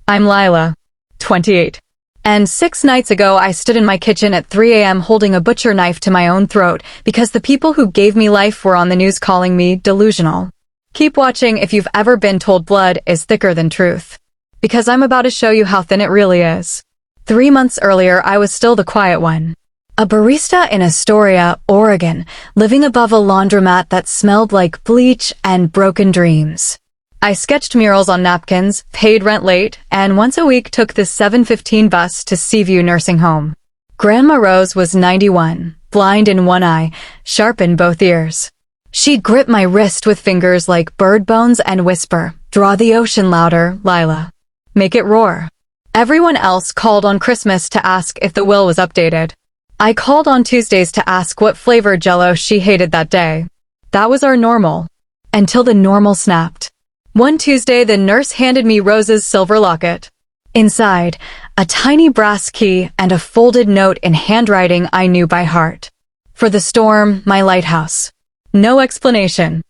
I'm Lila, 28. And 6 nights ago I stood in my kitchen at 3 a.m. holding a butcher knife to my own throat because the people who gave me life were on the news calling me delusional. Keep watching if you've ever been told blood is thicker than truth. Because I'm about to show you how thin it really is. 3 months earlier, I was still the quiet one. A barista in Astoria, Oregon, living above a laundromat that smelled like bleach and broken dreams. I sketched murals on napkins, paid rent late, and once a week took the 7:15 bus to Seaview Nursing Home. Grandma Rose was 91, blind in one eye, sharp in both ears. She'd grip my wrist with fingers like bird bones and whisper, "Draw the ocean louder, Lila. Make it roar." Everyone else called on Christmas to ask if the will was updated. I called on Tuesdays to ask what flavor Jell-O she hated that day. That was our normal. Until the normal snapped. One Tuesday, the nurse handed me Rose's silver locket. Inside, a tiny brass key and a folded note in handwriting I knew by heart. For the storm, my lighthouse. No explanation.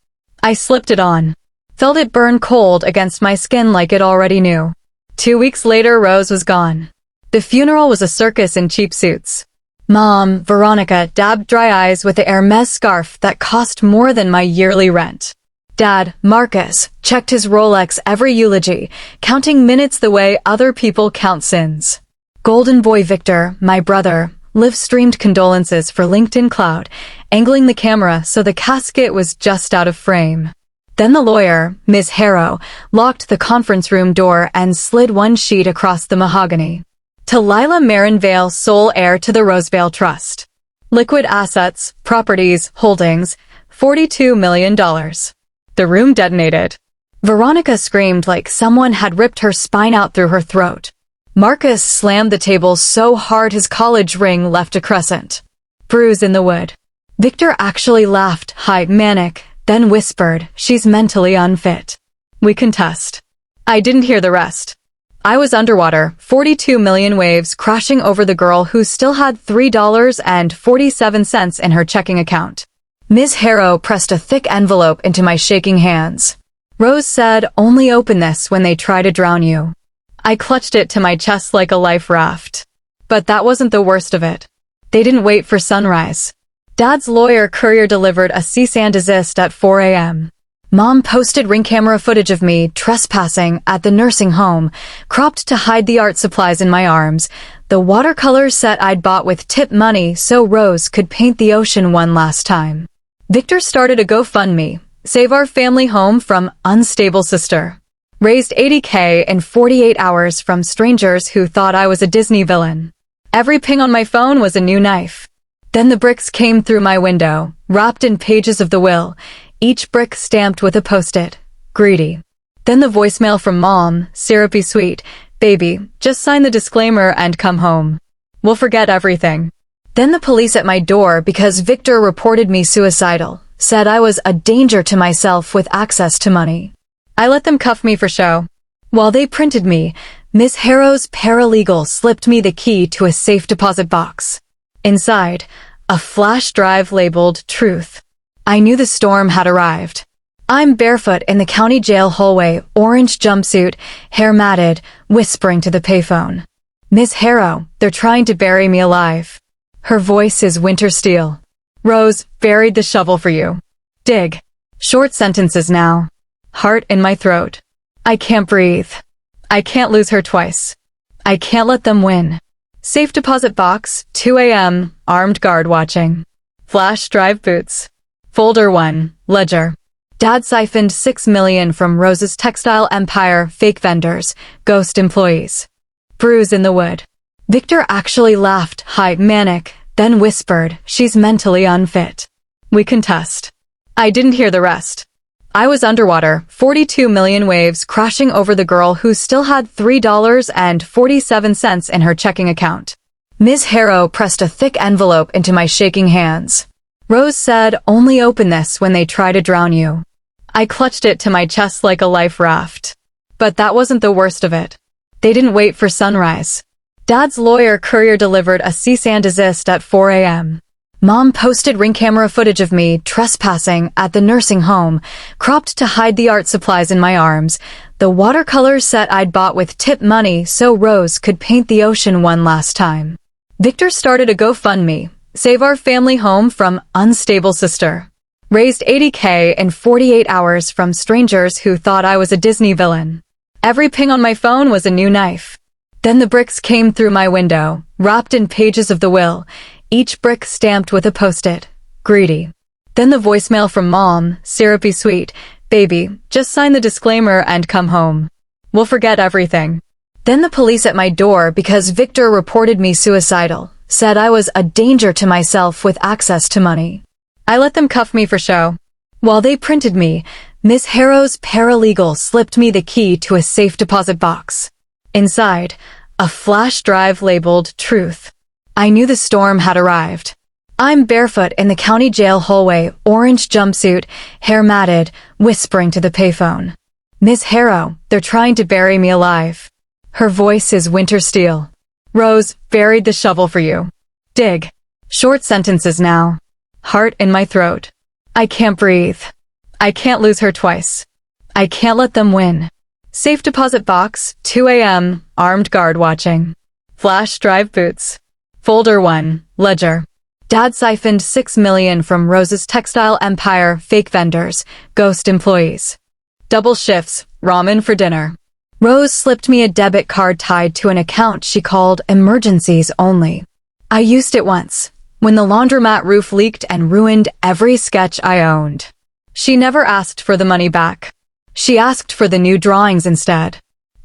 I slipped it on. Felt it burn cold against my skin like it already knew. 2 weeks later, Rose was gone. The funeral was a circus in cheap suits. Mom, Veronica, dabbed dry eyes with the Hermes scarf that cost more than my yearly rent. Dad, Marcus, checked his Rolex every eulogy, counting minutes the way other people count sins. Golden boy Victor, my brother, live-streamed condolences for LinkedIn Cloud, angling the camera so the casket was just out of frame. Then the lawyer, Ms. Harrow, locked the conference room door and slid one sheet across the mahogany. To Lila Marinvale, sole heir to the Rosevale Trust. Liquid assets, properties, holdings, $42 million. The room detonated. Veronica screamed like someone had ripped her spine out through her throat. Marcus slammed the table so hard his college ring left a crescent. Bruise in the wood. Victor actually laughed, high, manic, then whispered, "She's mentally unfit. We can test." I didn't hear the rest. I was underwater, 42 million waves crashing over the girl who still had $3.47 in her checking account. Ms. Harrow pressed a thick envelope into my shaking hands. Rose said, "Only open this when they try to drown you." I clutched it to my chest like a life raft. But that wasn't the worst of it. They didn't wait for sunrise. Dad's lawyer courier delivered a cease and desist at 4 a.m. Mom posted ring camera footage of me trespassing at the nursing home, cropped to hide the art supplies in my arms, the watercolor set I'd bought with tip money so Rose could paint the ocean one last time. Victor started a GoFundMe, Save Our Family Home from Unstable Sister. Raised $80K in 48 hours from strangers who thought I was a Disney villain. Every ping on my phone was a new knife. Then the bricks came through my window, wrapped in pages of the will, each brick stamped with a post-it. Greedy. Then the voicemail from Mom, syrupy sweet, "Baby, just sign the disclaimer and come home. We'll forget everything." Then the police at my door because Victor reported me suicidal, said I was a danger to myself with access to money. I let them cuff me for show. While they printed me, Ms. Harrow's paralegal slipped me the key to a safe deposit box. Inside, a flash drive labeled Truth. I knew the storm had arrived. I'm barefoot in the county jail hallway, orange jumpsuit, hair matted, whispering to the payphone. "Ms. Harrow, they're trying to bury me alive." Her voice is winter steel. "Rose, buried the shovel for you. Dig." Short sentences now. Heart in my throat. I can't breathe. I can't lose her twice. I can't let them win. Safe deposit box, 2 a.m., armed guard watching. Flash drive boots. Folder 1, ledger. Dad siphoned $6 million from Rose's textile empire, fake vendors, ghost employees. Bruise in the wood. Victor actually laughed, high, manic, then whispered, "She's mentally unfit. We can test." I didn't hear the rest. I was underwater, 42 million waves crashing over the girl who still had $3.47 in her checking account. Ms. Harrow pressed a thick envelope into my shaking hands. Rose said, "Only open this when they try to drown you." I clutched it to my chest like a life raft. But that wasn't the worst of it. They didn't wait for sunrise. Dad's lawyer courier delivered a cease and desist at 4 a.m. Mom posted ring camera footage of me trespassing at the nursing home, cropped to hide the art supplies in my arms, the watercolor set I'd bought with tip money so Rose could paint the ocean one last time. Victor started a GoFundMe, Save Our Family Home from Unstable Sister. Raised $80K in 48 hours from strangers who thought I was a Disney villain. Every ping on my phone was a new knife. Then the bricks came through my window, wrapped in pages of the will, each brick stamped with a post-it. Greedy. Then the voicemail from Mom, syrupy sweet. Baby, just sign the disclaimer and come home. We'll forget everything. Then the police at my door because Victor reported me suicidal, said I was a danger to myself with access to money. I let them cuff me for show. While they printed me, Miss Harrow's paralegal slipped me the key to a safe deposit box. Inside, a flash drive labeled Truth. I knew the storm had arrived. I'm barefoot in the county jail hallway, orange jumpsuit, hair matted, whispering to the payphone. Miss Harrow, they're trying to bury me alive. Her voice is winter steel. Rose, buried the shovel for you. Dig. Short sentences now. Heart in my throat. I can't breathe. I can't lose her twice. I can't let them win. Safe deposit box, 2 a.m., armed guard watching. Flash drive boots. Folder 1, ledger. Dad siphoned $6 million from Rose's textile empire, fake vendors, ghost employees. Double shifts, ramen for dinner. Rose slipped me a debit card tied to an account she called emergencies only. I used it once, when the laundromat roof leaked and ruined every sketch I owned. She never asked for the money back. She asked for the new drawings instead.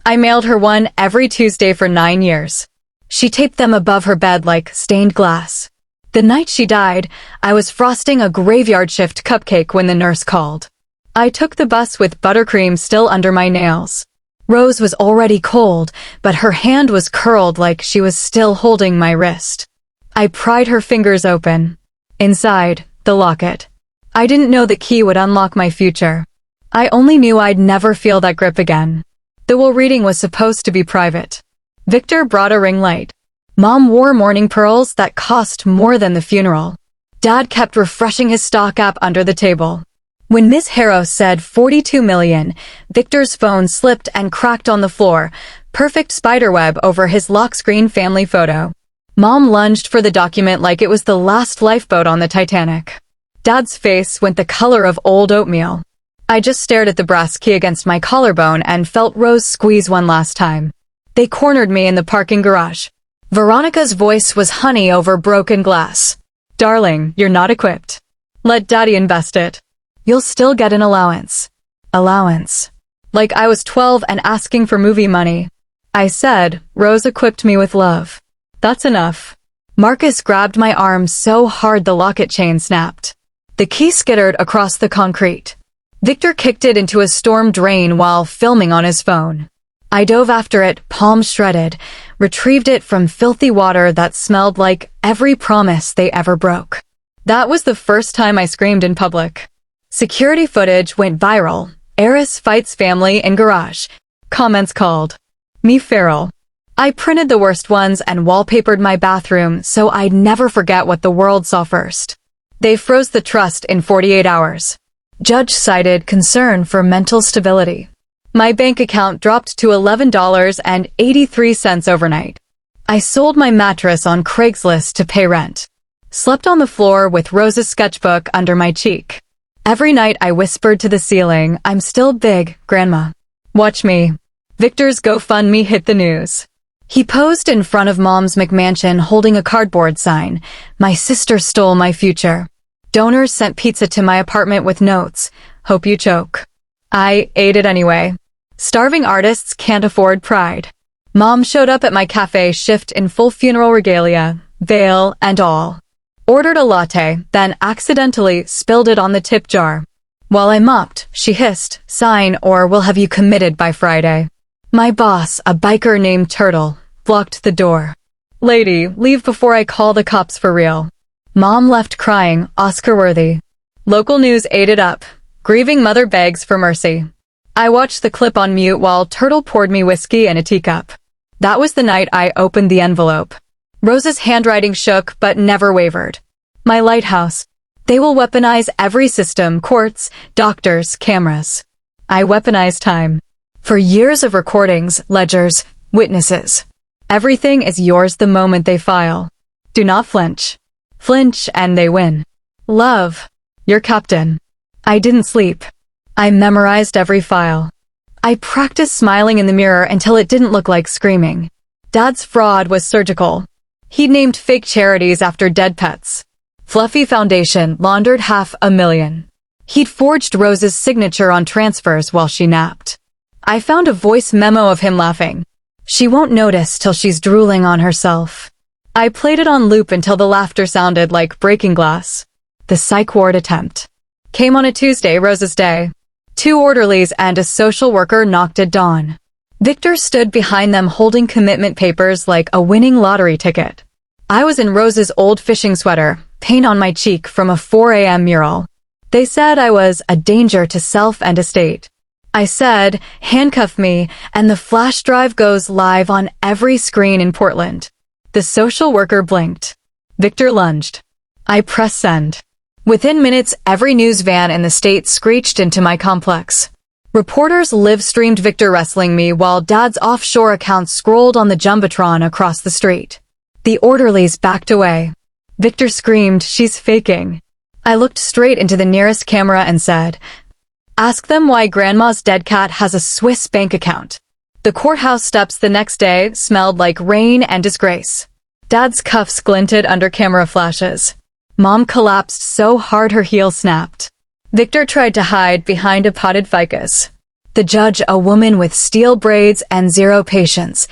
I mailed her one every Tuesday for 9 years. She taped them above her bed like stained glass. The night she died, I was frosting a graveyard shift cupcake when the nurse called. I took the bus with buttercream still under my nails. Rose was already cold, but her hand was curled like she was still holding my wrist. I pried her fingers open. Inside, the locket. I didn't know the key would unlock my future. I only knew I'd never feel that grip again. The will reading was supposed to be private. Victor brought a ring light. Mom wore mourning pearls that cost more than the funeral. Dad kept refreshing his stock app under the table. When Miss Harrow said 42 million, Victor's phone slipped and cracked on the floor, perfect spiderweb over his lock screen family photo. Mom lunged for the document like it was the last lifeboat on the Titanic. Dad's face went the color of old oatmeal. I just stared at the brass key against my collarbone and felt Rose squeeze one last time. They cornered me in the parking garage. Veronica's voice was honey over broken glass. Darling, you're not equipped. Let Daddy invest it. You'll still get an allowance. Allowance. Like I was 12 and asking for movie money. I said, Rose equipped me with love. That's enough. Marcus grabbed my arm so hard the locket chain snapped. The key skittered across the concrete. Victor kicked it into a storm drain while filming on his phone. I dove after it, palms shredded, retrieved it from filthy water that smelled like every promise they ever broke. That was the first time I screamed in public. Security footage went viral. Heiress fights family in garage. Comments called me feral. I printed the worst ones and wallpapered my bathroom so I'd never forget what the world saw first. They froze the trust in 48 hours. Judge cited concern for mental stability. My bank account dropped to $11.83 overnight. I sold my mattress on Craigslist to pay rent. Slept on the floor with Rose's sketchbook under my cheek. Every night I whispered to the ceiling, I'm still big, Grandma. Watch me. Victor's GoFundMe hit the news. He posed in front of Mom's McMansion holding a cardboard sign. My sister stole my future. Donors sent pizza to my apartment with notes. Hope you choke. I ate it anyway. Starving artists can't afford pride. Mom showed up at my cafe shift in full funeral regalia, veil and all. Ordered a latte, then accidentally spilled it on the tip jar. While I mopped, she hissed, sign or we'll have you committed by Friday. My boss, a biker named Turtle, blocked the door. Lady, leave before I call the cops for real. Mom left crying, Oscar-worthy. Local news ate it up. Grieving mother begs for mercy. I watched the clip on mute while Turtle poured me whiskey in a teacup. That was the night I opened the envelope. Rose's handwriting shook but never wavered. My lighthouse. They will weaponize every system, courts, doctors, cameras. I weaponize time. For years of recordings, ledgers, witnesses. Everything is yours the moment they file. Do not flinch. Flinch and they win. Love. Your captain. I didn't sleep. I memorized every file. I practiced smiling in the mirror until it didn't look like screaming. Dad's fraud was surgical. He'd named fake charities after dead pets. Fluffy Foundation laundered $500,000. He'd forged Rose's signature on transfers while she napped. I found a voice memo of him laughing. She won't notice till she's drooling on herself. I played it on loop until the laughter sounded like breaking glass. The psych ward attempt came on a Tuesday, Rose's day. 2 orderlies and a social worker knocked at dawn. Victor stood behind them holding commitment papers like a winning lottery ticket. I was in Rose's old fishing sweater, paint on my cheek from a 4 a.m. mural. They said I was a danger to self and estate. I said, handcuff me, and the flash drive goes live on every screen in Portland. The social worker blinked. Victor lunged. I pressed send. Within minutes, every news van in the state screeched into my complex. Reporters live-streamed Victor wrestling me while Dad's offshore account scrolled on the Jumbotron across the street. The orderlies backed away. Victor screamed, she's faking. I looked straight into the nearest camera and said, ask them why Grandma's dead cat has a Swiss bank account. The courthouse steps the next day smelled like rain and disgrace. Dad's cuffs glinted under camera flashes. Mom collapsed so hard her heel snapped. Victor tried to hide behind a potted ficus. The judge, a woman with steel braids and zero patience,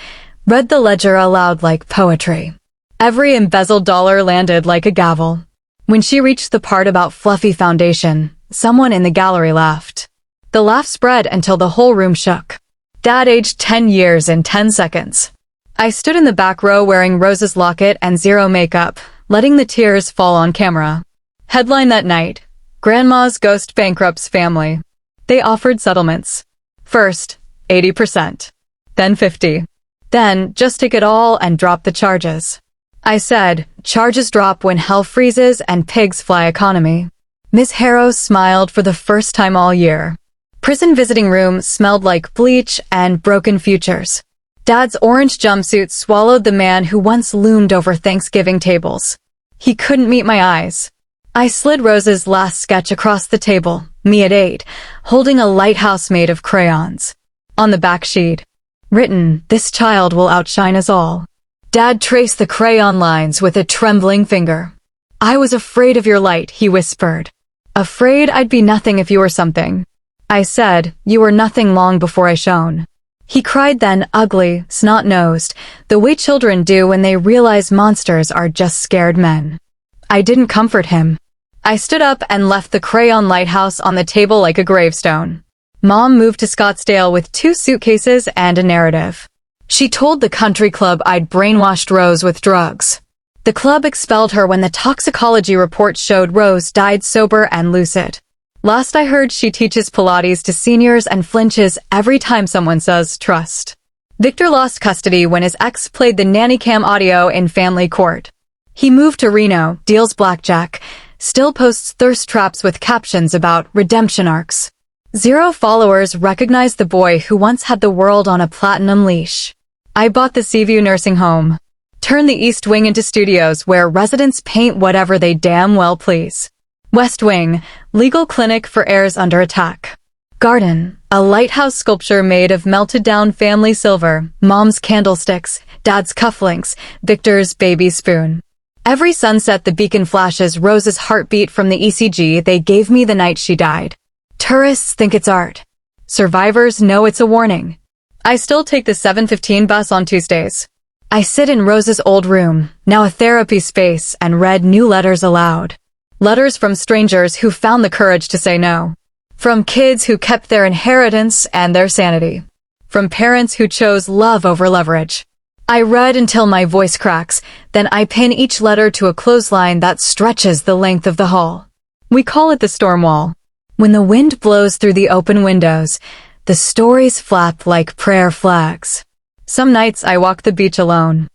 read the ledger aloud like poetry. Every embezzled dollar landed like a gavel. When she reached the part about Fluffy Foundation, someone in the gallery laughed. The laugh spread until the whole room shook. Dad aged 10 years in 10 seconds. I stood in the back row wearing Rose's locket and zero makeup, letting the tears fall on camera. Headline that night, Grandma's ghost bankrupts family. They offered settlements. First, 80%. Then 50%. Then, just take it all and drop the charges. I said, charges drop when hell freezes and pigs fly economy. Miss Harrow smiled for the first time all year. Prison visiting room smelled like bleach and broken futures. Dad's orange jumpsuit swallowed the man who once loomed over Thanksgiving tables. He couldn't meet my eyes. I slid Rose's last sketch across the table, me at 8, holding a lighthouse made of crayons. On the back sheet, written, this child will outshine us all. Dad traced the crayon lines with a trembling finger. I was afraid of your light, he whispered. Afraid I'd be nothing if you were something. I said, you were nothing long before I shone. He cried then, ugly, snot-nosed, the way children do when they realize monsters are just scared men. I didn't comfort him. I stood up and left the crayon lighthouse on the table like a gravestone. Mom moved to Scottsdale with 2 suitcases and a narrative. She told the country club I'd brainwashed Rose with drugs. The club expelled her when the toxicology report showed Rose died sober and lucid. Last I heard, she teaches Pilates to seniors and flinches every time someone says trust. Victor lost custody when his ex played the nanny cam audio in family court. He moved to Reno, deals blackjack, still posts thirst traps with captions about redemption arcs. 0 followers recognize the boy who once had the world on a platinum leash. I bought the Seaview nursing home. Turn the East Wing into studios where residents paint whatever they damn well please. West Wing, legal clinic for heirs under attack. Garden, a lighthouse sculpture made of melted down family silver, Mom's candlesticks, Dad's cufflinks, Victor's baby spoon. Every sunset the beacon flashes Rose's heartbeat from the ECG they gave me the night she died. Tourists think it's art. Survivors know it's a warning. I still take the 7:15 bus on Tuesdays. I sit in Rose's old room, now a therapy space, and read new letters aloud. Letters from strangers who found the courage to say no. From kids who kept their inheritance and their sanity. From parents who chose love over leverage. I read until my voice cracks, then I pin each letter to a clothesline that stretches the length of the hall. We call it the storm wall. When the wind blows through the open windows, the stories flap like prayer flags. Some nights I walk the beach alone.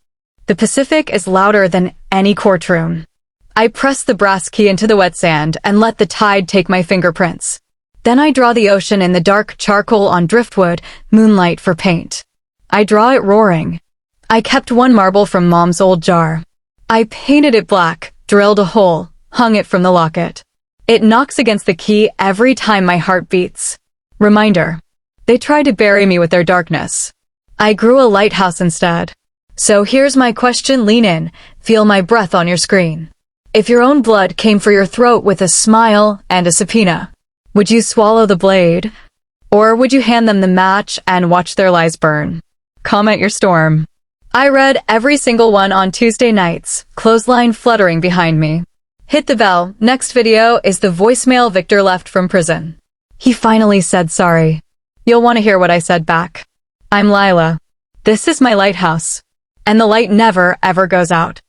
The Pacific is louder than any courtroom. I press the brass key into the wet sand and let the tide take my fingerprints. Then I draw the ocean in the dark charcoal on driftwood, moonlight for paint. I draw it roaring. I kept one marble from Mom's old jar. I painted it black, drilled a hole, hung it from the locket. It knocks against the key every time my heart beats. Reminder. They tried to bury me with their darkness. I grew a lighthouse instead. So here's my question, lean in, feel my breath on your screen. If your own blood came for your throat with a smile and a subpoena, would you swallow the blade? Or would you hand them the match and watch their lies burn? Comment your storm. I read every single one on Tuesday nights, clothesline fluttering behind me. Hit the bell. Next video is the voicemail Victor left from prison. He finally said sorry. You'll want to hear what I said back. I'm Lila. This is my lighthouse. And the light never, ever goes out.